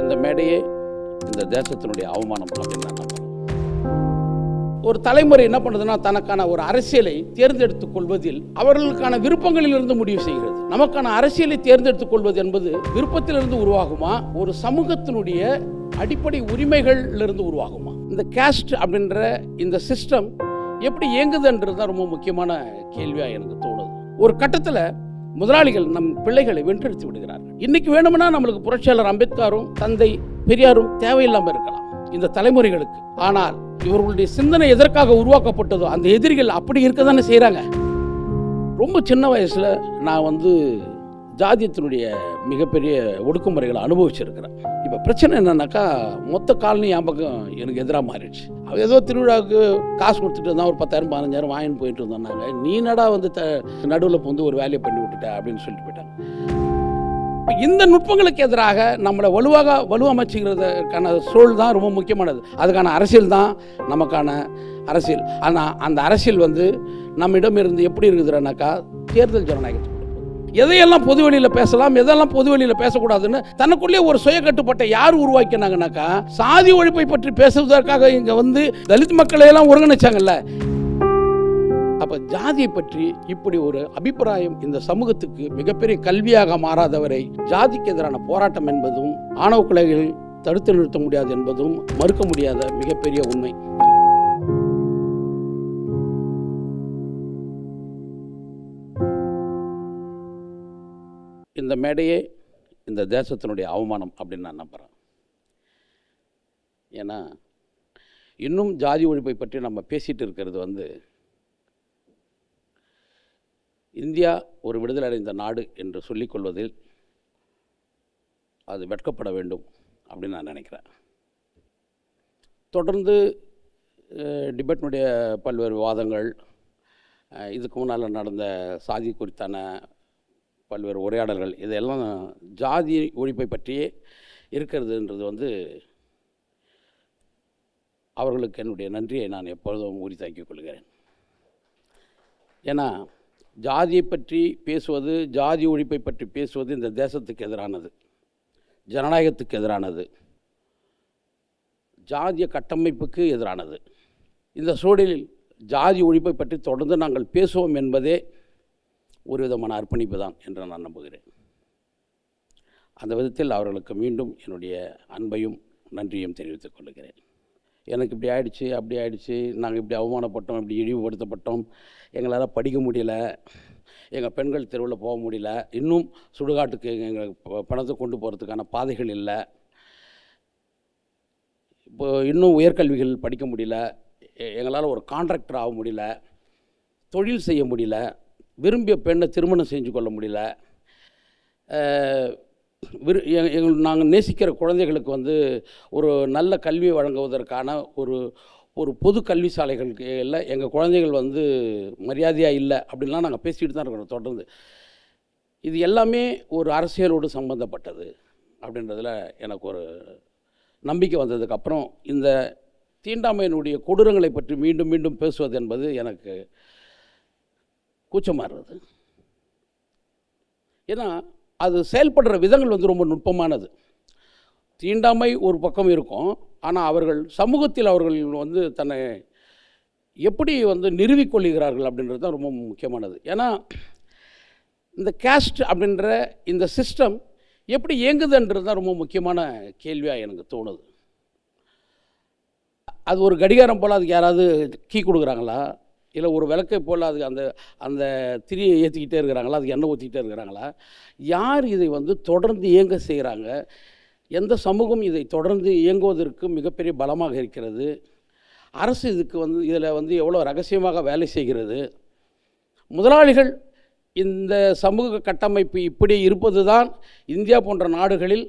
இந்த மேடையே இந்த தேசத்தினுடைய அவமானம் அப்படின்னு நான் நம்புறேன். ஒரு தலைமுறை என்ன பண்ணுதுன்னா, தனக்கான ஒரு அரசியலை தேர்ந்தெடுத்துக் கொள்வதில் அவர்களுக்கான விருப்பங்களிலிருந்து முடிவு செய்கிறது. நமக்கான அரசியலை தேர்ந்தெடுத்துக் கொள்வது என்பது விருப்பத்திலிருந்து உருவாகுமா, ஒரு சமூகத்தினுடைய அடிப்படை உரிமைகளிலிருந்து உருவாகுமா? இந்த கேஸ்ட் அப்படின்ற இந்த சிஸ்டம் எப்படி இயங்குதுன்றது தான் ரொம்ப முக்கியமான கேள்வியாக எனக்கு தோணுது. ஒரு கட்டத்தில் முதலாளிகள் நம் பிள்ளைகளை வென்றெடுத்து விடுகிறார்கள். இன்னைக்கு வேணும்னா நம்மளுக்கு புரட்சியாளர் அம்பேத்கரும் தந்தை பெரியாரும் தேவையில்லாமல் இருக்கலாம் இந்த தலைமுறைகளுக்கு. ஆனால் இவர்களுடைய சிந்தனை எதற்காக உருவாக்கப்பட்டதோ அந்த எதிரிகள் அப்படி இருக்க தானே செய்கிறாங்க. ரொம்ப சின்ன வயசில் நான் ஜாதியத்தினுடைய மிகப்பெரிய ஒடுக்குமுறைகளை அனுபவிச்சிருக்கிறேன். இப்போ பிரச்சனை என்னன்னாக்கா, மொத்த காலனி என் பக்கம் எனக்கு எதிராக மாறிடுச்சு. ஏதோ திருவிழாவுக்கு காசு கொடுத்துட்டு இருந்தால் ஒரு 10,000 15,000 வாங்கின்னு போயிட்டு இருந்தாங்க. நீ நடா நடுவில் ஒரு வேலையை பண்ணி விட்டுட்ட அப்படின்னு சொல்லிட்டு போயிட்டாங்க. இந்த நுட்பங்களுக்கு எதிராக நம்மளை வலுவமைச்சுக்கிறதுக்கான சூழல் தான் ரொம்ப முக்கியமானது. அதுக்கான அரசியல் தான் நமக்கான அரசியல். ஆனால் அந்த அரசியல் நம்மிடம் இருந்து எப்படி இருக்குதுன்னாக்கா, தேர்தல் ஜனநாயகத்துக்கு எதையெல்லாம் பொது வெளியில் பேசலாம், எதெல்லாம் பொது வெளியில் பேசக்கூடாதுன்னு தனக்குள்ளே ஒரு சுய கட்டுப்பாட்டை யார் உருவாக்கினாங்கன்னாக்கா, சாதி ஒழிப்பை பற்றி பேசுவதற்காக இங்கே தலித் மக்களை எல்லாம் ஒருங்கிணைச்சாங்கல்ல. அப்போ ஜாதியை பற்றி இப்படி ஒரு அபிப்பிராயம் இந்த சமூகத்துக்கு மிகப்பெரிய கல்வியாக மாறாதவரை ஜாதிக்கு எதிரான போராட்டம் என்பதும் ஆணவ கொலைகள் தடுத்து நிறுத்த முடியாது என்பதும் மறுக்க முடியாத மிகப்பெரிய உண்மை. இந்த மேடையே இந்த தேசத்தினுடைய அவமானம் அப்படின்னு நான் நம்புகிறேன். ஏன்னா இன்னும் ஜாதி ஒழிப்பை பற்றி நம்ம பேசிகிட்டு இருக்கிறது இந்தியா ஒரு விடுதலை அடைந்த நாடு என்று சொல்லிக்கொள்வதில் அது வெட்கப்பட வேண்டும் அப்படின்னு நான் நினைக்கிறேன். தொடர்ந்து டிபேட்னுடைய பல்வேறு விவாதங்கள், இதுக்கு முன்னால் நடந்த சாதி குறித்தான பல்வேறு உரையாடல்கள், இதெல்லாம் ஜாதி ஒழிப்பை பற்றியே இருக்கிறதுன்றது அவர்களுக்கு என்னுடைய நன்றியை நான் எப்பொழுதும் உரித்தாக்கிக் கொள்கிறேன். ஏன்னா ஜாதியை பற்றி பேசுவது, ஜாதி ஒழிப்பை பற்றி பேசுவது இந்த தேசத்துக்கு எதிரானது, ஜனநாயகத்துக்கு எதிரானது, ஜாதிய கட்டமைப்புக்கு எதிரானது. இந்த சூழலில் ஜாதி ஒழிப்பை பற்றி தொடர்ந்து நாங்கள் பேசுவோம் என்பதே ஒரு விதமான அர்ப்பணிப்பு தான் என்று நான் நம்புகிறேன். அந்த விதத்தில் அவர்களுக்கு மீண்டும் என்னுடைய அன்பையும் நன்றியும் தெரிவித்துக் கொள்கிறேன். எனக்கு இப்படி ஆயிடுச்சு, அப்படி ஆயிடுச்சு, நாங்கள் இப்படி அவமானப்பட்டோம், இப்படி இழிவுபடுத்தப்பட்டோம், எங்களால் படிக்க முடியல, எங்கள் பெண்கள் தெருவில் போக முடியல, இன்னும் சுடுகாட்டுக்கு எங்கள் பணத்தை கொண்டு போகிறதுக்கான பாதைகள் இல்லை, இப்போ இன்னும் உயர்கல்விகள் படிக்க முடியல, எங்களால் ஒரு கான்ட்ராக்டர் ஆக முடியல, தொழில் செய்ய முடியல, விரும்பிய பெண்ணை திருமணம் செஞ்சு கொள்ள முடியல, நாங்கள் நேசிக்கிற குழந்தைகளுக்கு ஒரு நல்ல கல்வியை வழங்குவதற்கான ஒரு பொது கல்வி சாலைகளுக்கு எல்லாம் எங்கள் குழந்தைகள் மரியாதையாக இல்லை அப்படின்லாம் நாங்கள் பேசிக்கிட்டு தான் இருக்கிறோம் தொடர்ந்து. இது எல்லாமே ஒரு அரசியலோடு சம்பந்தப்பட்டது அப்படின்றதில் எனக்கு ஒரு நம்பிக்கை வந்ததுக்கப்புறம் இந்த தீண்டாமையினுடைய கொடூரங்களை பற்றி மீண்டும் மீண்டும் பேசுவது என்பது எனக்கு கூச்சமாக இருந்தது. ஏன்னா அது செயல்படுற விதங்கள் ரொம்ப நுட்பமானது. தீண்டாமை ஒரு பக்கம் இருக்கும், ஆனால் அவர்கள் சமூகத்தில் அவர்கள் தன்னை எப்படி நிறுவிக்கொள்கிறார்கள் அப்படின்றது தான் ரொம்ப முக்கியமானது. ஏன்னா இந்த கேஸ்ட் அப்படின்ற இந்த சிஸ்டம் எப்படி இயங்குதுன்றது தான் ரொம்ப முக்கியமான கேள்வியாக எனக்கு தோணுது. அது ஒரு கடிகாரம் போல் அதுக்கு யாராவது கீ கொடுக்குறாங்களா, இல்லை ஒரு விளக்கை போல் அதுக்கு அந்த திரியை ஏற்றிக்கிட்டே இருக்கிறாங்களா, அதுக்கு எண்ணெய் ஊற்றிக்கிட்டே இருக்கிறாங்களா, யார் இதை தொடர்ந்து இயங்க செய்கிறாங்க, எந்த சமூகம் இதை தொடர்ந்து இயங்குவதற்கு மிகப்பெரிய பலமாக இருக்கிறது, அரசு இதுக்கு இதில் எவ்வளோ ரகசியமாக வேலை செய்கிறது, முதலாளிகள் இந்த சமூக கட்டமைப்பு இப்படி இருப்பது தான் இந்தியா போன்ற நாடுகளில்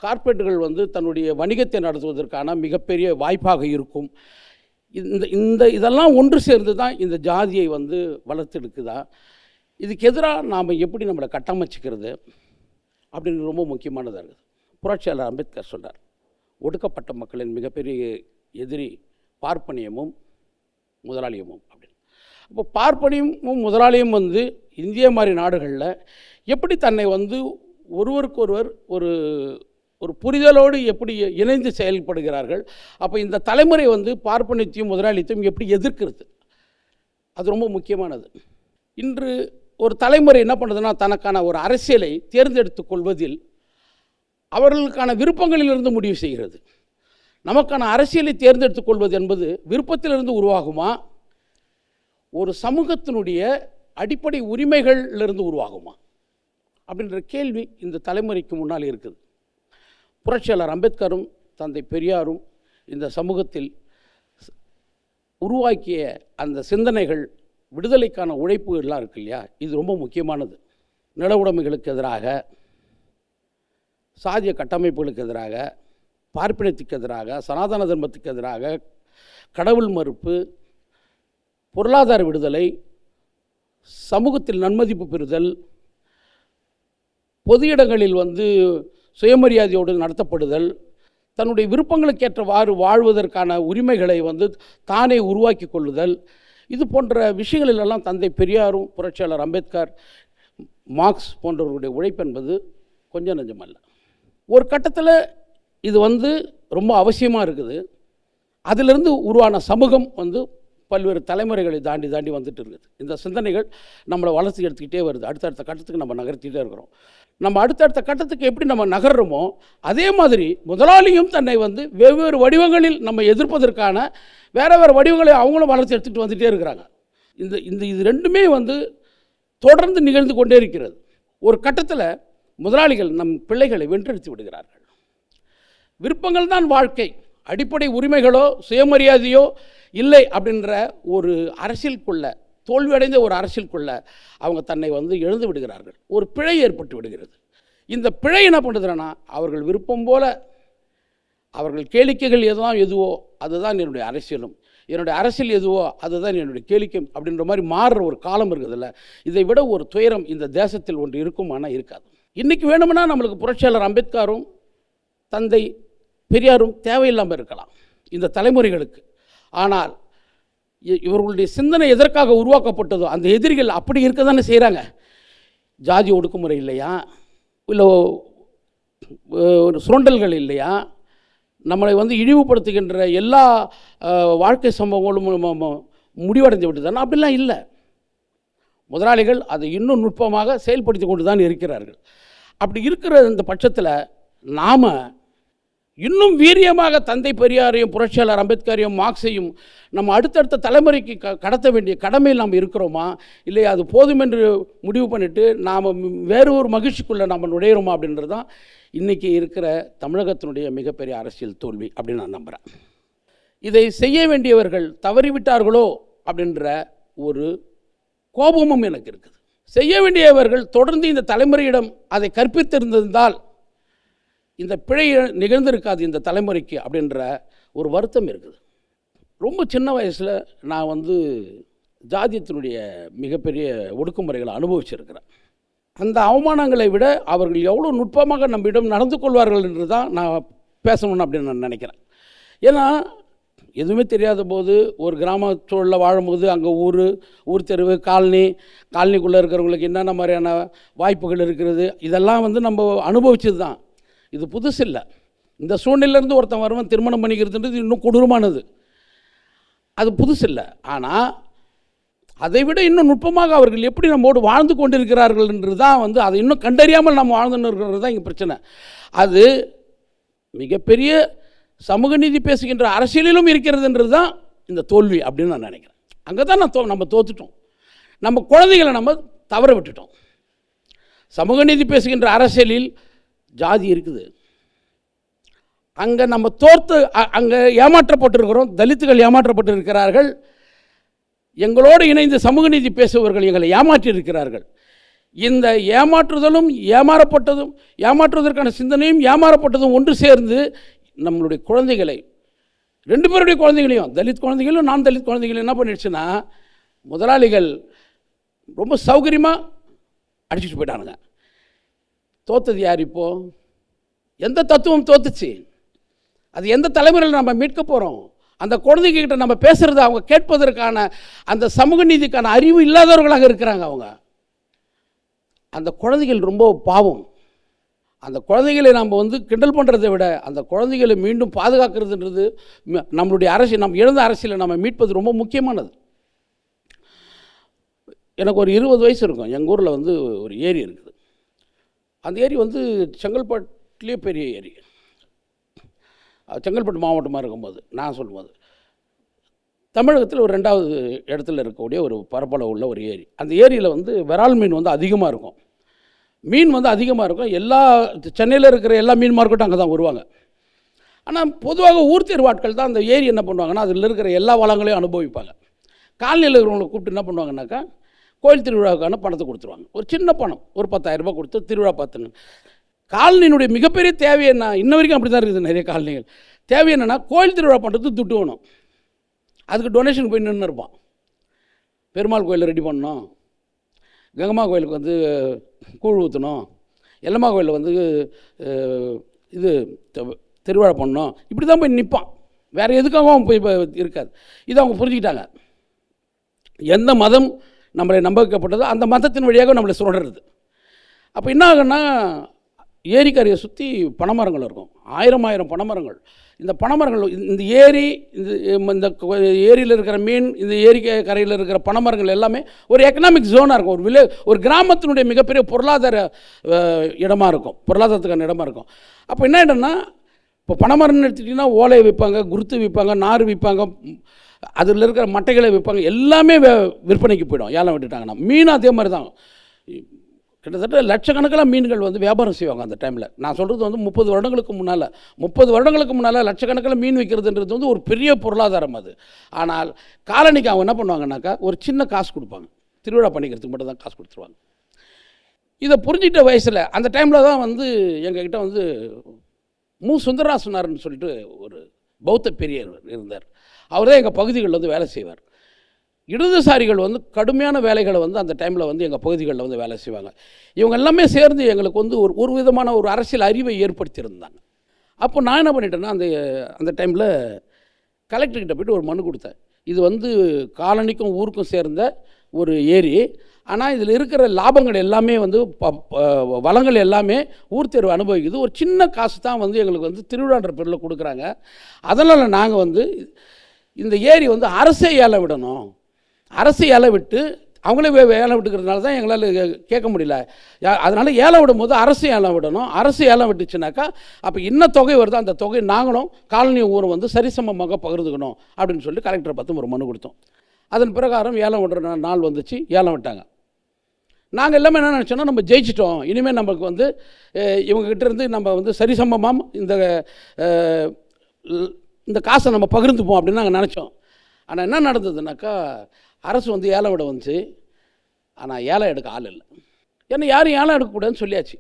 கார்ப்பரேட்டுகள் தன்னுடைய வணிகத்தை நடத்துவதற்கான மிகப்பெரிய வாய்ப்பாக இருக்கும். இதெல்லாம் ஒன்று சேர்ந்து தான் இந்த ஜாதியை வளர்த்தெடுக்குதா, இதுக்கு எதிராக நாம் எப்படி நம்மளை கட்டமைச்சிக்கிறது அப்படின்னு ரொம்ப முக்கியமானதாக இருக்குது. புரட்சியாளர் அம்பேத்கர் சொல்கிறார், ஒடுக்கப்பட்ட மக்களின் மிகப்பெரிய எதிரி பார்ப்பனியமும் முதலாளியமும் அப்படின்னு. அப்போ பார்ப்பனியமும் முதலாளியும் இந்தியா மாதிரி நாடுகளில் எப்படி தன்னை ஒருவருக்கொருவர் ஒரு புரிதலோடு எப்படி இணைந்து செயல்படுகிறார்கள். அப்போ இந்த தலைமுறை பார்ப்பனியத்தையும் முதலாளித்தையும் எப்படி எதிர்க்கிறது, அது ரொம்ப முக்கியமானது. இன்று ஒரு தலைமுறை என்ன பண்ணுறதுன்னா, தனக்கான ஒரு அரசியலை தேர்ந்தெடுத்து கொள்வதில் அவர்களுக்கான விருப்பங்களிலிருந்து முடிவு செய்கிறது. நமக்கான அரசியலை தேர்ந்தெடுத்து கொள்வது என்பது விருப்பத்திலிருந்து உருவாகுமா, ஒரு சமூகத்தினுடைய அடிப்படை உரிமைகளிலிருந்து உருவாகுமா அப்படின்ற கேள்வி இந்த தலைமுறைக்கு முன்னால் இருக்குது. புரட்சியாளர் அம்பேத்கரும் தந்தை பெரியாரும் இந்த சமூகத்தில் உருவாக்கிய அந்த சிந்தனைகள், விடுதலைக்கான உழைப்பு எல்லாம் இருக்கு இல்லையா, இது ரொம்ப முக்கியமானது. நில உடைமைகளுக்கு எதிராக, சாதிய கட்டமைப்புகளுக்கு எதிராக, பார்ப்பினத்துக்கு எதிராக, சனாதன தர்மத்துக்கு எதிராக, கடவுள் மறுப்பு, பொருளாதார விடுதலை, சமூகத்தில் நன்மதிப்பு பெறுதல், பொது இடங்களில் சுயமரியாதையோடு நடத்தப்படுதல், தன்னுடைய விருப்பங்களுக்கேற்றவாறு வாழ்வதற்கான உரிமைகளை தானே உருவாக்கி கொள்ளுதல், இது போன்ற விஷயங்களிலெல்லாம் தந்தை பெரியாரும் புரட்சியாளர் அம்பேத்கர், மார்க்ஸ் போன்றவர்களுடைய உழைப்பு என்பது கொஞ்சம் நஞ்சமல்ல. ஒரு கட்டத்தில் இது ரொம்ப அவசியமாக இருக்குது. அதிலிருந்து உருவான சமூகம் பல்வேறு தலைமுறைகளை தாண்டி தாண்டி வந்துட்டு இருக்குது. இந்த சிந்தனைகள் நம்மளை வளர்ச்சி எடுத்துக்கிட்டே வருது. அடுத்தடுத்த கட்டத்துக்கு நம்ம நகர்த்திகிட்டே இருக்கிறோம். நம்ம அடுத்தடுத்த கட்டத்துக்கு எப்படி நம்ம நகர்றோமோ அதே மாதிரி முதலாளியும் தன்னை வெவ்வேறு வடிவங்களில் நம்ம எதிர்ப்பதற்கான வேறு வேறு வடிவங்களை அவங்களும் வளர்ச்சி எடுத்துகிட்டு வந்துகிட்டே இருக்கிறாங்க. இது ரெண்டுமே தொடர்ந்து நிகழ்ந்து கொண்டே இருக்கிறது. ஒரு கட்டத்தில் முதலாளிகள் நம் பிள்ளைகளை வென்றெடுத்து விடுகிறார்கள். விருப்பங்கள் தான் வாழ்க்கை, அடிப்படை உரிமைகளோ சுயமரியாதையோ இல்லை அப்படின்ற ஒரு அரசியலுக்குள்ள, தோல்வியடைந்த ஒரு அரசியலுக்குள்ள அவங்க தன்னை எழுந்து விடுகிறார்கள். ஒரு பிழை ஏற்பட்டு விடுகிறது. இந்த பிழை என்ன பண்ணுறதுன்னா, அவர்கள் விருப்பம் போல அவர்கள் கேளிக்கைகள் எதுவோ அதுதான் என்னுடைய அரசியலும், என்னுடைய அரசியல் எதுவோ அதுதான் என்னுடைய கேளிக்கை அப்படின்ற மாதிரி மாறுற ஒரு காலம் இருக்குதுல்ல. இதை விட ஒரு துயரம் இந்த தேசத்தில் ஒன்று இருக்குமானா இருக்காது. இன்றைக்கி வேணும்னா நம்மளுக்கு புரட்சியாளர் அம்பேத்கரும் தந்தை பெரியாரும் தேவையில்லாமல் இருக்கலாம் இந்த தலைமுறைகளுக்கு. ஆனால் இவர்களுடைய சிந்தனை எதற்காக உருவாக்கப்பட்டதோ அந்த எதிரிகள் அப்படி இருக்க தானே செய்கிறாங்க. ஜாதி ஒடுக்குமுறை இல்லையா, இல்லை சுரண்டல்கள் இல்லையா, நம்மளை இழிவுபடுத்துகின்ற எல்லா வாழ்க்கை சம்பவங்களும் முடிவடைந்து விட்டுதானே? அப்படிலாம் இல்லை. முதலாளிகள் அதை இன்னும் நுட்பமாக செயல்படுத்தி கொண்டு தான் இருக்கிறார்கள். அப்படி இருக்கிற இந்த பட்சத்தில் நாம் இன்னும் வீரியமாக தந்தை பெரியாரையும் புரட்சியாளர் அம்பேத்கரையும் மார்க்ஸையும் நம்ம அடுத்தடுத்த தலைமுறைக்கு கடத்த வேண்டிய கடமையில் நாம் இருக்கிறோமா, இல்லை அது போதும் என்று முடிவு பண்ணிவிட்டு நாம் வேறு ஒரு மகிழ்ச்சிக்குள்ளே நம்ம நுழையிறோமா அப்படின்றது தான் இன்றைக்கி இருக்கிற தமிழகத்தினுடைய மிகப்பெரிய அரசியல் தோல்வி அப்படின்னு நான் நம்புகிறேன். இதை செய்ய வேண்டியவர்கள் தவறிவிட்டார்களோ அப்படின்ற ஒரு கோபமும் எனக்கு இருக்குது. செய்ய வேண்டியவர்கள் தொடர்ந்து இந்த தலைமுறையிடம் அதை கற்பித்திருந்தால் இந்த பிழை நிகழ்ந்திருக்காது இந்த தலைமுறைக்கு அப்படின்ற ஒரு வருத்தம் இருக்குது. ரொம்ப சின்ன வயசில் நான் ஜாதியத்தினுடைய மிகப்பெரிய ஒடுக்குமுறைகளை அனுபவிச்சிருக்கிறேன். அந்த அவமானங்களை விட அவர்கள் எவ்வளோ நுட்பமாக நம்மிடம் நடந்து கொள்வார்கள் என்று தான் நான் பேசணும்னு அப்படின்னு நான் நினைக்கிறேன். ஏன்னா எதுவுமே தெரியாத போது ஒரு கிராம சூழலில் வாழும்போது அங்கே ஊர் தெருவு காலனிக்குள்ளே இருக்கிறவங்களுக்கு என்னென்ன மாதிரியான வாய்ப்புகள் இருக்கிறது இதெல்லாம் நம்ம அனுபவிச்சது தான். இது புதுசு இல்லை. இந்த சூழ்நிலையிலேருந்து ஒருத்தன் வருவன் திருமணம் பண்ணிக்கிறதுன்றது இன்னும் கொடூரமானது. அது புதுசு இல்லை. ஆனால் அதை விட இன்னும் நுட்பமாக அவர்கள் எப்படி நம்மோடு வாழ்ந்து கொண்டிருக்கிறார்கள் என்று தான் அதை இன்னும் கண்டறியாமல் நம்ம வாழ்ந்துன்னு இருக்கிறது தான் இங்கே பிரச்சனை. அது மிகப்பெரிய சமூக நீதி பேசுகின்ற அரசியலிலும் இருக்கிறதுன்றது தான் இந்த தோல்வி அப்படின்னு நான் நினைக்கிறேன். அங்கே தான் நம்ம தோத்துட்டோம். நம்ம குழந்தைகளை நம்ம தவற விட்டுட்டோம். சமூக நீதி பேசுகின்ற அரசியலில் ஜாதி இருக்குது, அங்கே நம்ம அங்கே ஏமாற்றப்பட்டிருக்கிறோம். தலித்துகள் ஏமாற்றப்பட்டிருக்கிறார்கள். எங்களோடு இணைந்து சமூக நீதி பேசுபவர்கள் எங்களை ஏமாற்றியிருக்கிறார்கள். இந்த ஏமாற்றுதலும் ஏமாற்றுவதற்கான சிந்தனையும் ஏமாறப்பட்டதும் ஒன்று சேர்ந்து நம்மளுடைய குழந்தைகளை, ரெண்டு பேருடைய குழந்தைகளையும், தலித் குழந்தைகளும் நான் தலித் குழந்தைகளும் என்ன பண்ணிடுச்சுன்னா, முதலாளிகள் ரொம்ப சௌகரியமாக அடிச்சுட்டு போயிட்டானுங்க. தோத்தது யார்? இப்போது எந்த தத்துவம் தோத்துச்சு? அது எந்த தலைமுறையில் நம்ம மீட்க போகிறோம்? அந்த குழந்தைகிட்ட நம்ம பேசுகிறத அவங்க கேட்பதற்கான அந்த சமூக நீதிக்கான அறிவு இல்லாதவர்களாக இருக்கிறாங்க அவங்க. அந்த குழந்தைகள் ரொம்ப பாவம். அந்த குழந்தைகளை நாம் வந்து கிண்டல் பண்ணுறதை விட அந்த குழந்தைகளை மீண்டும் பாதுகாக்கிறதுன்றது நம்மளுடைய அரசியல், நம்ம இழந்த அரசியலை நம்ம மீட்பது ரொம்ப முக்கியமானது. எனக்கு ஒரு 20 வயசு இருக்கும். எங்கள் ஊரில் வந்து ஒரு ஏரி இருக்குது. அந்த ஏரி வந்து செங்கல்பட்டுலேயே பெரிய ஏரி. செங்கல்பட்டு மாவட்டமாக இருக்கும்போது நான் சொல்லும்போது தமிழகத்தில் ஒரு 2வது இடத்துல இருக்கக்கூடிய ஒரு பரப்பளவு உள்ள ஒரு ஏரி. அந்த ஏரியில் வந்து விரால் மீன் வந்து அதிகமாக இருக்கும். மீன் வந்து அதிகமாக இருக்கும். எல்லா சென்னையில் இருக்கிற எல்லா மீன் மார்க்கெட்டும் அங்கே தான் வருவாங்க. ஆனால் பொதுவாக ஊர் தேர்வாட்கள் தான் அந்த ஏரி என்ன பண்ணுவாங்கன்னா, அதில் இருக்கிற எல்லா வளங்களையும் அனுபவிப்பாங்க. காலனியில் இருக்கிறவங்களை கூப்பிட்டு என்ன பண்ணுவாங்கன்னாக்கா, கோயில் திருவிழாவுக்கான பணத்தை கொடுத்துருவாங்க. ஒரு சின்ன பணம், ஒரு 10,000 ரூபாய் கொடுத்து திருவிழா பார்த்துங்க. காலனியினுடைய மிகப்பெரிய தேவை என்ன, இன்ன வரைக்கும் அப்படி தான் இருக்குது நிறைய காலனிகள். தேவை என்னென்னா, கோயில் திருவிழா பண்ணுறதுக்கு துட்டு வேணும். அதுக்கு டொனேஷன் போய் நின்று இருப்பான். பெருமாள் கோயிலில் ரெடி பண்ணணும், கங்கம்மா கோயிலுக்கு வந்து கூழ் ஊற்றணும், எல்லம்மா கோயிலில் வந்து இது திருவிழா பண்ணணும், இப்படி தான் போய் நிற்பான். வேறு எதுக்காகவும் அவன் போய் இருக்காது. இதை அவங்க புரிஞ்சுக்கிட்டாங்க. எந்த மதம் நம்மளை நம்ப வைக்கப்பட்டதோ அந்த மதத்தின் வழியாக நம்மளை சுரண்டுறது. அப்போ என்ன ஆகுன்னா, ஏரிக்கரையை சுற்றி பனைமரங்கள் இருக்கும். 1000 பனைமரங்கள். இந்த பனைமரங்கள், இந்த ஏரி, இந்த ஏரியில் இருக்கிற மீன், இந்த ஏரி கரையில் இருக்கிற பனைமரங்கள் எல்லாமே ஒரு எக்கனாமிக் ஜோனாக இருக்கும். ஒரு கிராமத்தினுடைய மிகப்பெரிய பொருளாதார இடமாக இருக்கும், பொருளாதாரத்துக்கான இடமாக இருக்கும். அப்போ என்ன ஆகிடும்னா, இப்போ பனைமரம்னு எடுத்துட்டிங்கன்னா ஓலை விற்பாங்க, குருத்து விற்பாங்க, நார் விற்பாங்க, அதில் இருக்கிற மட்டைகளை விற்பாங்க, எல்லாமே விற்பனைக்கு போயிடும் ஏலம் விட்டுட்டாங்கன்னா. மீன் அதே மாதிரி தான். கிட்டத்தட்ட லட்சக்கணக்கில் மீன்கள் வந்து வியாபாரம் செய்வாங்க அந்த டைமில். நான் சொல்கிறது வந்து 30 வருடங்களுக்கு முன்னால். 30 வருடங்களுக்கு முன்னால் லட்சக்கணக்கில் மீன் விற்கிறதுன்றது வந்து ஒரு பெரிய பொருளாதாரம் அது. ஆனால் காலனிக்கு அவங்க என்ன பண்ணுவாங்கன்னாக்கா, ஒரு சின்ன காசு கொடுப்பாங்க. திருவிழா பண்ணிக்கிறதுக்கு மட்டும் தான் காசு கொடுத்துருவாங்க. இதை புரிஞ்சிட்ட வயசில் அந்த டைமில் தான் வந்து எங்ககிட்ட வந்து மு. சுந்தரராசனார்னு சொல்லிட்டு ஒரு பௌத்த பெரியவர் இருந்தார். அவர் தான் எங்கள் பகுதிகளில் வந்து வேலை செய்வார். இடதுசாரிகள் வந்து கடுமையான வேலைகளை வந்து அந்த டைமில் வந்து எங்கள் பகுதிகளில் வந்து வேலை செய்வாங்க. இவங்க எல்லாமே சேர்ந்து எங்களுக்கு வந்து ஒரு விதமான ஒரு அரசியல் அறிவை ஏற்படுத்தியிருந்தாங்க. அப்போ நான் என்ன பண்ணிட்டேன்னா, அந்த டைமில் கலெக்டர்கிட்ட போய்ட்டு ஒரு மனு கொடுத்தேன். இது வந்து காலனிக்கும் ஊருக்கும் சேர்ந்த ஒரு ஏரி, ஆனால் இதில் இருக்கிற லாபங்கள் எல்லாமே வந்து வளங்கள் எல்லாமே ஊர் தேர்வு அனுபவிக்குது. ஒரு சின்ன காசு தான் வந்து எங்களுக்கு வந்து திருவிழான்ற பேரில் கொடுக்குறாங்க. அதனால் நாங்கள் வந்து இந்த ஏரி வந்து அரசே ஏலம் விடணும், அரசு ஏலம் விட்டு அவங்களே ஏலம் விட்டுக்கிறதுனால தான் எங்களால் கேட்க முடியல. அதனால் ஏலம் விடும்போது அரசு ஏலம் விடணும். அரசு ஏலம் விட்டுச்சுனாக்கா அப்போ என்ன தொகை வருதோ அந்த தொகை நாங்களும் காலனி ஊரும் வந்து சரிசமமாக பகிர்ந்துக்கணும் அப்படின்னு சொல்லி கலெக்டரை பார்த்து ஒரு மனு கொடுத்தோம். அதன் பிரகாரம் ஏலம் விடுற நாள் வந்துச்சு. ஏலம் விட்டாங்க. நாங்கள் எல்லாமே என்ன நினச்சோன்னா, நம்ம ஜெயிச்சிட்டோம், இனிமேல் நமக்கு வந்து இவங்ககிட்ட இருந்து நம்ம வந்து சரிசமமாக இந்த காசை நம்ம பகிர்ந்துப்போம் அப்படின்னு நாங்கள் நினச்சோம். ஆனால் என்ன நடந்ததுனாக்கா, அரசு வந்து ஏலம் விட வந்துச்சு. ஆனால் ஏலம் எடுக்க ஆள் இல்லை. ஏன்னா யாரும் ஏலம் எடுக்கக்கூடாதுன்னு சொல்லியாச்சு.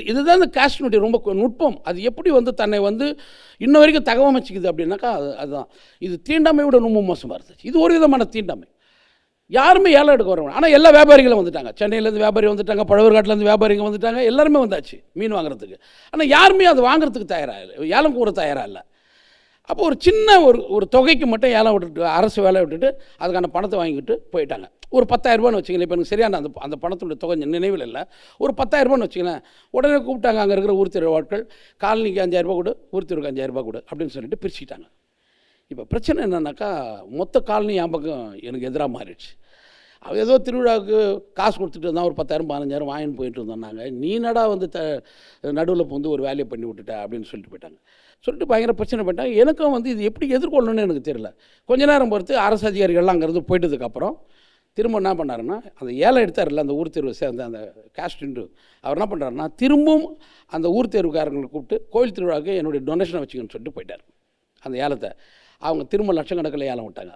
இதுதான் இந்த காஸ்டினுடைய ரொம்ப நுட்பம். அது எப்படி வந்து தன்னை வந்து இன்ன வரைக்கும் தகவமைச்சிக்குது அப்படின்னாக்கா அதுதான். இது தீண்டாமையோட ரொம்ப மோசமாக இருந்துச்சு. இது ஒரு விதமான தீண்டாமை. யாருமே ஏலம் எடுக்க வரணும். ஆனால் எல்லா வியாபாரிகளும் வந்துட்டாங்க. சென்னையிலேருந்து வியாபாரி வந்துட்டாங்க, பழவர்காட்டிலேருந்து வியாபாரிங்க வந்துட்டாங்க, எல்லாருமே வந்தாச்சு மீன் வாங்குறதுக்கு. ஆனால் யாருமே அதை வாங்குறதுக்கு தயாராக இல்லை, ஏலம் கூற தயாராக இல்லை. அப்போ ஒரு சின்ன ஒரு தொகைக்கு மட்டும் ஏலம் விட்டுட்டு, அரசு வேலை விட்டுட்டு அதுக்கான பணத்தை வாங்கிட்டு போயிட்டாங்க. ஒரு 10,000 ரூபான்னு வச்சுங்களேன். இப்போ எனக்கு சரியான அந்த பணத்துடைய தொகை நினைவில் இல்லை. ஒரு 10,000 ரூபான்னு வச்சுங்களேன். உடனே கூப்பிட்டாங்க அங்கே இருக்கிற ஊர் திருவாட்கள், காலனிக்கு 5,000 ரூபா கொடு, ஊர் திருவுக்கு 5,000 ரூபா கொடு அப்படின்னு சொல்லிட்டு பிரிச்சுக்கிட்டாங்க. இப்போ பிரச்சனை என்னன்னாக்கா, மொத்த காலனி என் பக்கம் எனக்கு எதிராக மாறிடுச்சு. அவள் ஏதோ திருவிழாவுக்கு காசு கொடுத்துட்டு இருந்தான், ஒரு 10,000 15,000 வாங்கின்னு போயிட்டு இருந்தோம்னாங்க. நீ நடா வந்து நடுவில் வந்து ஒரு வேலையை பண்ணி விட்டுட்ட அப்படின்னு சொல்லிட்டு போயிட்டாங்க. சொல்லிட்டு பயங்கர பிரச்சனை பண்ணிட்டாங்க. எனக்கும் வந்து இது எப்படி எதிர்கொள்ளணும்னு எனக்கு தெரியல. கொஞ்ச நேரம் பொறுத்து அரசு அதிகாரிகள்லாம் அங்கேருந்து போயிட்டதுக்கப்புறம் திரும்ப என்ன பண்ணாருன்னா, அந்த ஏலம் எடுத்தார்ல அந்த ஊர் தேர்வு சேர்ந்த அந்த காஸ்டின்டு, அவர் என்ன பண்ணுறாருன்னா, திரும்பவும் அந்த ஊர் தேர்வுக்காரங்களை கூப்பிட்டு கோயில் திருவிழாவுக்கு என்னுடைய டொனேஷனை வச்சுக்கணும்னு சொல்லிட்டு போயிட்டார். அந்த ஏலத்தை அவங்க திரும்ப லட்சக்கணக்கில் ஏலம் விட்டாங்க.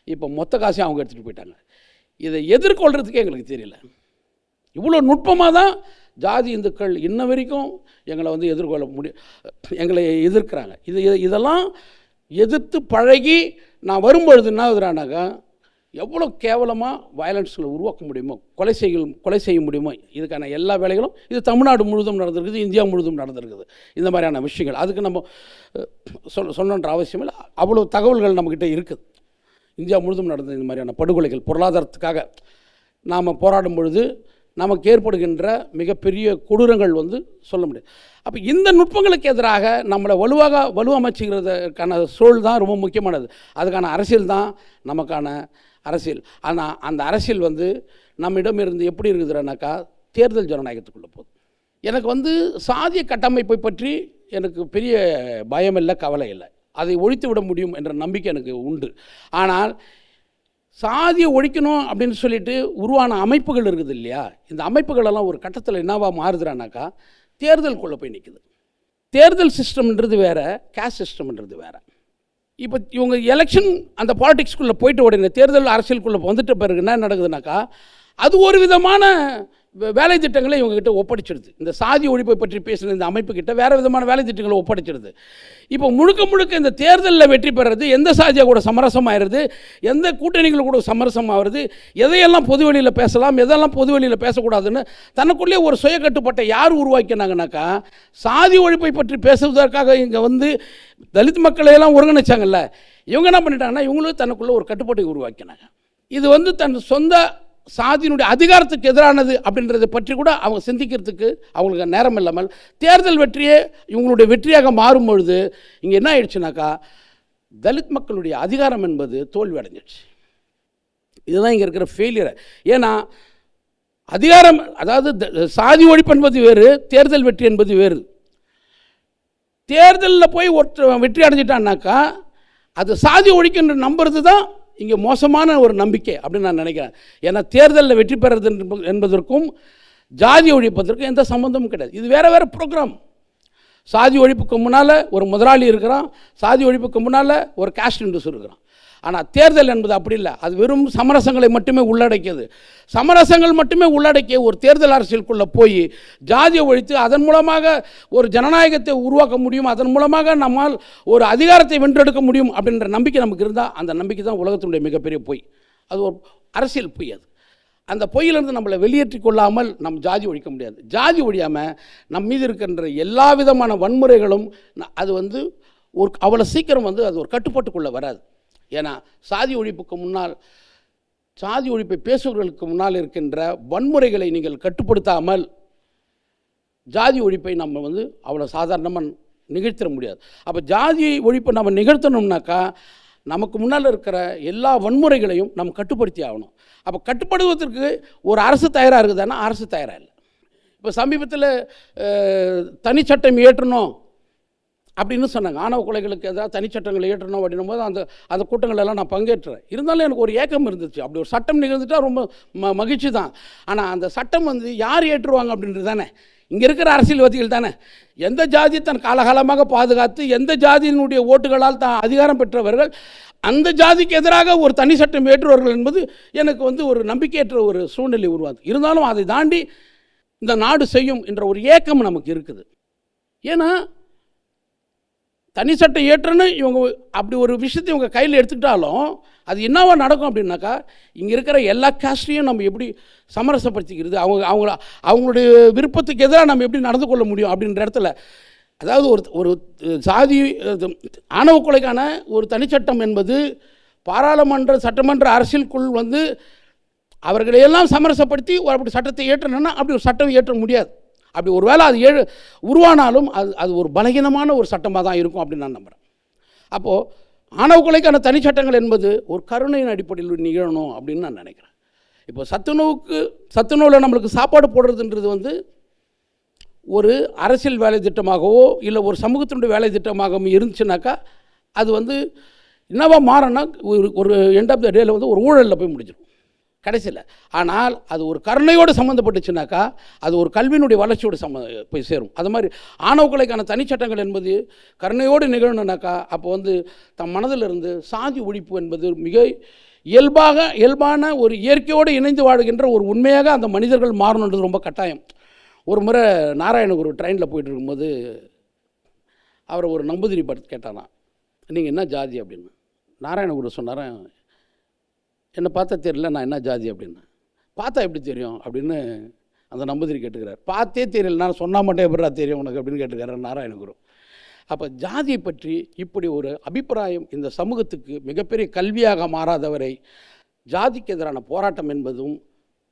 இப்போ மொத்த காசையும் அவங்க எடுத்துகிட்டு போயிட்டாங்க. இதை எதிர்கொள்கிறதுக்கே எங்களுக்கு தெரியல. இவ்வளோ நுட்பமாக தான் ஜாதி இந்துக்கள் இன்ன வரைக்கும் எங்களை வந்து எதிர்கொள்ள எங்களை எதிர்க்கிறாங்க. இதெல்லாம் எதிர்த்து பழகி நான் வரும்பொழுது என்ன ஆகுதுறானாக்கா, எவ்வளோ கேவலமாக வயலன்ஸில் உருவாக்க முடியுமோ, கொலை செய்ய முடியுமோ, இதுக்கான எல்லா வேலைகளும் இது தமிழ்நாடு முழுதும் நடந்திருக்குது, இந்தியா முழுதும் நடந்திருக்குது. இந்த மாதிரியான விஷயங்கள் அதுக்கு நம்ம சொல்லணுன்ற அவசியம் இல்லை. அவ்வளோ தகவல்கள் நம்மக்கிட்ட இருக்குது. இந்தியா முழுதும் நடந்த இந்த மாதிரியான படுகொலைகள் பொருளாதாரத்துக்காக நாம் போராடும் பொழுது நமக்கு ஏற்படுகின்ற மிகப்பெரிய கொடூரங்கள் வந்து சொல்ல முடியாது. அப்போ இந்த நுட்பங்களுக்கு எதிராக நம்மளை வலுவமைச்சுக்கிறதுக்கான சூழல் தான் ரொம்ப முக்கியமானது. அதுக்கான அரசியல் தான் நமக்கான அரசியல். ஆனால் அந்த அரசியல் வந்து நம்மிடம் இருந்து எப்படி இருக்குதுன்னாக்கா தேர்தல் ஜனநாயகத்துக்குள்ளே போகுது. எனக்கு வந்து சாதிய கட்டமைப்பை பற்றி எனக்கு பெரிய பயம் இல்லை, கவலை இல்லை. அதை ஒழித்து விட முடியும் என்ற நம்பிக்கை எனக்கு உண்டு. ஆனால் சாதியை ஒழிக்கணும் அப்படின்னு சொல்லிட்டு உருவான அமைப்புகள் இருக்குது இல்லையா, இந்த அமைப்புகளெல்லாம் ஒரு கட்டத்தில் என்னவா மாறுதுறானாக்கா தேர்தலுக்குள்ளே போய் நிற்குது. தேர்தல் சிஸ்டம்ன்றது வேறு, கேஸ்ட் சிஸ்டம்ன்றது வேறு. இப்போ இவங்க எலெக்ஷன் அந்த பாலிடிக்ஸ்குள்ளே போயிட்டு உடனே தேர்தல் அரசியலுக்குள்ளே வந்துட்ட பிறகு என்ன நடக்குதுனாக்கா அது ஒரு விதமான வேலை திட்டங்களை இவங்ககிட்ட ஒப்படைச்சிடுது. இந்த சாதி ஒழிப்பை பற்றி பேசுகிற இந்த அமைப்பு கிட்ட வேறு விதமான வேலை திட்டங்களை ஒப்படைச்சிடுது. இப்போ முழுக்க இந்த தேர்தலில் வெற்றி பெறுறது எந்த சாதியாக கூட சமரசமாகிறது, எந்த கூட்டணிகள் கூட சமரசமாகிறது, எதையெல்லாம் பொதுவெளியில் பேசலாம், எதெல்லாம் பொதுவெளியில் பேசக்கூடாதுன்னு தனக்குள்ளே ஒரு சுய கட்டுப்பாட்டை யார் உருவாக்கினாங்கனாக்கா சாதி ஒழிப்பை பற்றி பேசுவதற்காக இங்கே வந்து தலித் மக்களையெல்லாம் ஒருங்கிணைச்சாங்கல்ல, இவங்க என்ன பண்ணிட்டாங்கன்னா இவங்களும் தனக்குள்ளே ஒரு கட்டுப்பாட்டை உருவாக்கினாங்க. இது வந்து தன் சொந்த சாதியினுடைய அதிகாரத்துக்கு எதிரானது அப்படின்றத பற்றி கூட அவங்க சிந்திக்கிறதுக்கு அவங்களுக்கு நேரம் இல்லாமல் தேர்தல் வெற்றியே இவங்களுடைய வெற்றியாக மாறும் பொழுது இங்கே என்ன ஆயிடுச்சுனாக்கா தலித் மக்களுடைய அதிகாரம் என்பது தோல்வி அடைஞ்சிடுச்சு. இதுதான் இங்கே இருக்கிற ஃபெயிலியர். ஏன்னா அதிகாரம், அதாவது சாதி ஒழிப்பு என்பது வேறு, தேர்தல் வெற்றி என்பது வேறு. தேர்தலில் போய் ஒருத்தர் வெற்றி அடைஞ்சிட்டான்னாக்கா அது சாதி ஒழிக்கின்ற நம்புறது தான் இங்கே மோசமான ஒரு நம்பிக்கை அப்படின்னு நான் நினைக்கிறேன். ஏன்னா தேர்தலில் வெற்றி பெறுறது என்பதற்கும் ஜாதி ஒழிப்பதற்கும் எந்த சம்மந்தமும் கிடையாது. இது வேறு ப்ரோக்ராம். சாதி ஒழிப்புக்கு முன்னால் ஒரு முதலாளி இருக்கிறான், சாதி ஒழிப்புக்கு முன்னால் ஒரு காஸ்ட் இண்டஸ்ட்ரி இருக்கிறான். ஆனால் தேர்தல் என்பது அப்படி இல்லை, அது வெறும் சமரசங்களை மட்டுமே உள்ளடக்கியது. சமரசங்கள் மட்டுமே உள்ளடக்கிய ஒரு தேர்தல் அரசியலுக்குள்ளே போய் ஜாதியை ஒழித்து அதன் மூலமாக ஒரு ஜனநாயகத்தை உருவாக்க முடியும், அதன் மூலமாக நம்மால் ஒரு அதிகாரத்தை வென்றெடுக்க முடியும் அப்படின்ற நம்பிக்கை நமக்கு இருந்தால் அந்த நம்பிக்கை தான் உலகத்தினுடைய மிகப்பெரிய பொய். அது ஒரு அரசியல் பொய். அது அந்த பொய்யிலிருந்து நம்மளை வெளியேற்றி கொள்ளாமல் நம் ஜாதி ஒழிக்க முடியாது. ஜாதி ஒழியாமல் நம் மீது இருக்கின்ற எல்லா விதமான வன்முறைகளும் அது வந்து ஒரு அவ்வளோ சீக்கிரம் வந்து அது ஒரு கட்டுப்பாட்டுக்குள்ளே வராது. ஏன்னா சாதி ஒழிப்புக்கு முன்னால், சாதி ஒழிப்பை பேசுபவர்களுக்கு முன்னால் இருக்கின்ற வன்முறைகளை நீங்கள் கட்டுப்படுத்தாமல் ஜாதி ஒழிப்பை நம்ம வந்து அவ்வளோ சாதாரணமாக நிகழ்த்திட முடியாது. அப்போ ஜாதி ஒழிப்பை நம்ம நிகழ்த்தணும்னாக்கா நமக்கு முன்னால் இருக்கிற எல்லா வன்முறைகளையும் நம்ம கட்டுப்படுத்தி ஆகணும். அப்போ கட்டுப்படுவதற்கு ஒரு அரசு தயாராக இருக்குதுன்னா அரசு தயாராக இல்லை. இப்போ சமீபத்தில் தனிச்சட்டம் இயற்றணும் அப்படின்னு சொன்னாங்க. ஆணவ கொலைகளுக்கு ஏதாவது தனிச்சட்டங்களை இயற்றணும் அப்படின்னும் போது அந்த கூட்டங்களெல்லாம் நான் பங்கேற்றேன். இருந்தாலும் எனக்கு ஒரு ஏக்கம் இருந்துச்சு. அப்படி ஒரு சட்டம் நிகழ்ந்துட்டால் ரொம்ப மகிழ்ச்சி தான். ஆனால் அந்த சட்டம் வந்து யார் ஏற்றுவாங்க அப்படின்றது தானே இங்கே இருக்கிற அரசியல்வாதிகள் தானே. எந்த ஜாதி தன் காலகாலமாக பாதுகாத்து எந்த ஜாதியினுடைய ஓட்டுகளால் தான் அதிகாரம் பெற்றவர்கள் அந்த ஜாதிக்கு எதிராக ஒரு தனி சட்டம் ஏற்றுவார்கள் என்பது எனக்கு வந்து ஒரு நம்பிக்கையற்ற ஒரு சூழ்நிலை உருவாது. இருந்தாலும் அதை தாண்டி இந்த நாடு செய்யும் என்ற ஒரு ஏக்கம் நமக்கு இருக்குது. ஏன்னா தனி சட்டம் ஏற்றன்னு இவங்க அப்படி ஒரு விஷயத்தை இவங்க கையில் எடுத்துக்கிட்டாலும் அது என்னவா நடக்கும் அப்படின்னாக்கா இங்கே இருக்கிற எல்லா காஸ்ட்டையும் நம்ம எப்படி சமரசப்படுத்திக்கிறது, அவங்களுடைய விருப்பத்துக்கு எதிராக நம்ம எப்படி நடந்து கொள்ள முடியும் அப்படின்ற இடத்துல, அதாவது ஒரு சாதி ஆணவ கொலைக்கான ஒரு தனிச்சட்டம் என்பது பாராளுமன்ற சட்டமன்ற அரசியலுக்குள் வந்து அவர்களையெல்லாம் சமரசப்படுத்தி அப்படி சட்டத்தை ஏற்றணும்னா அப்படி ஒரு சட்டம் ஏற்ற முடியாது. அப்படி ஒரு வேளை அது உருவானாலும் அது ஒரு பலகீனமான ஒரு சட்டமாக தான் இருக்கும் அப்படின்னு நான் நம்புகிறேன். அப்போது ஆணவ கொலைக்கான தனிச்சட்டங்கள் என்பது ஒரு கருணையின் அடிப்படையில் நிகழணும் அப்படின்னு நான் நினைக்கிறேன். இப்போ சத்துணவில் நம்மளுக்கு சாப்பாடு போடுறதுன்றது வந்து ஒரு அரசியல் வேலை திட்டமாகவோ இல்லை ஒரு சமூகத்தினுடைய வேலை திட்டமாகவும் இருந்துச்சுனாக்கா அது வந்து என்னவா மாறனா ஒரு எண்ட் ஆஃப் த டேயில் வந்து ஒரு ஊழலில் போய் முடிஞ்சிடும் கடைசியில். ஆனால் அது ஒரு கருணையோடு சம்மந்தப்பட்டுச்சுனாக்கா அது ஒரு கல்வியினுடைய வளர்ச்சியோடு போய் சேரும். அது மாதிரி ஆணவ கொலைக்கான தனிச்சட்டங்கள் என்பது கருணையோடு நிகழணுனாக்கா அப்போ வந்து தம் மனதிலிருந்து சாதி ஒழிப்பு என்பது மிக இயல்பான ஒரு இயற்கையோடு இணைந்து வாழ்கின்ற ஒரு உண்மையாக அந்த மனிதர்கள் மாறணுன்றது ரொம்ப கட்டாயம். ஒரு முறை நாராயணகுரு ட்ரெயினில் போயிட்டு இருக்கும்போது அவரை ஒரு நம்பூதிரி பார்த்து கேட்டாராம், நீங்கள் என்ன ஜாதி அப்படின்னு. நாராயணகுரு சொன்னாரன், என்னை பார்த்தா தெரியல நான் என்ன ஜாதி அப்படின்னு. பார்த்தா எப்படி தெரியும் அப்படின்னு அந்த நம்பூதிரி கேட்டுக்கிறார். பார்த்தே தெரியல, நான் சொன்னால் மட்டும் எப்படா தெரியும் உனக்கு அப்படின்னு கேட்டுக்கிறார் நாராயணகுரு. அப்போ ஜாதியை பற்றி இப்படி ஒரு அபிப்பிராயம் இந்த சமூகத்துக்கு மிகப்பெரிய கல்வியாக மாறாதவரை ஜாதிக்கு எதிரான போராட்டம் என்பதும்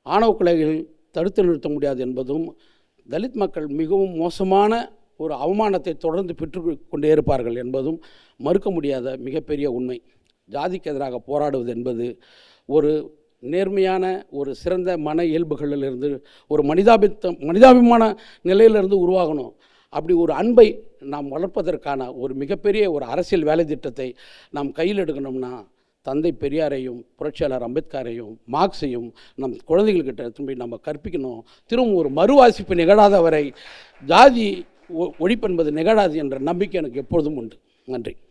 ஆணவ கொலைகள் தடுத்து நிறுத்த முடியாது என்பதும், தலித் மக்கள் மிகவும் மோசமான ஒரு அவமானத்தை தொடர்ந்து பெற்று கொண்டே இருப்பார்கள் என்பதும் மறுக்க முடியாத மிகப்பெரிய உண்மை. ஜாதிக்கு எதிராக போராடுவது என்பது ஒரு நேர்மையான ஒரு சிறந்த மன இயல்புகளிலிருந்து, ஒரு மனிதாபிமான நிலையிலிருந்து உருவாகணும். அப்படி ஒரு அன்பை நாம் வளர்ப்பதற்கான ஒரு மிகப்பெரிய ஒரு அரசியல் வேலை திட்டத்தை நாம் கையில் எடுக்கணும்னா, தந்தை பெரியாரையும் புரட்சியாளர் அம்பேத்கரையும் மார்க்ஸையும் நம் குழந்தைகள்கிட்ட திரும்பி நம்ம கற்பிக்கணும். திரும்ப ஒரு மறுவாசிப்பு நிகழாதவரை ஜாதி ஒழிப்பு என்பது நிகழாது என்ற நம்பிக்கை எனக்கு எப்பொழுதும் உண்டு. நன்றி.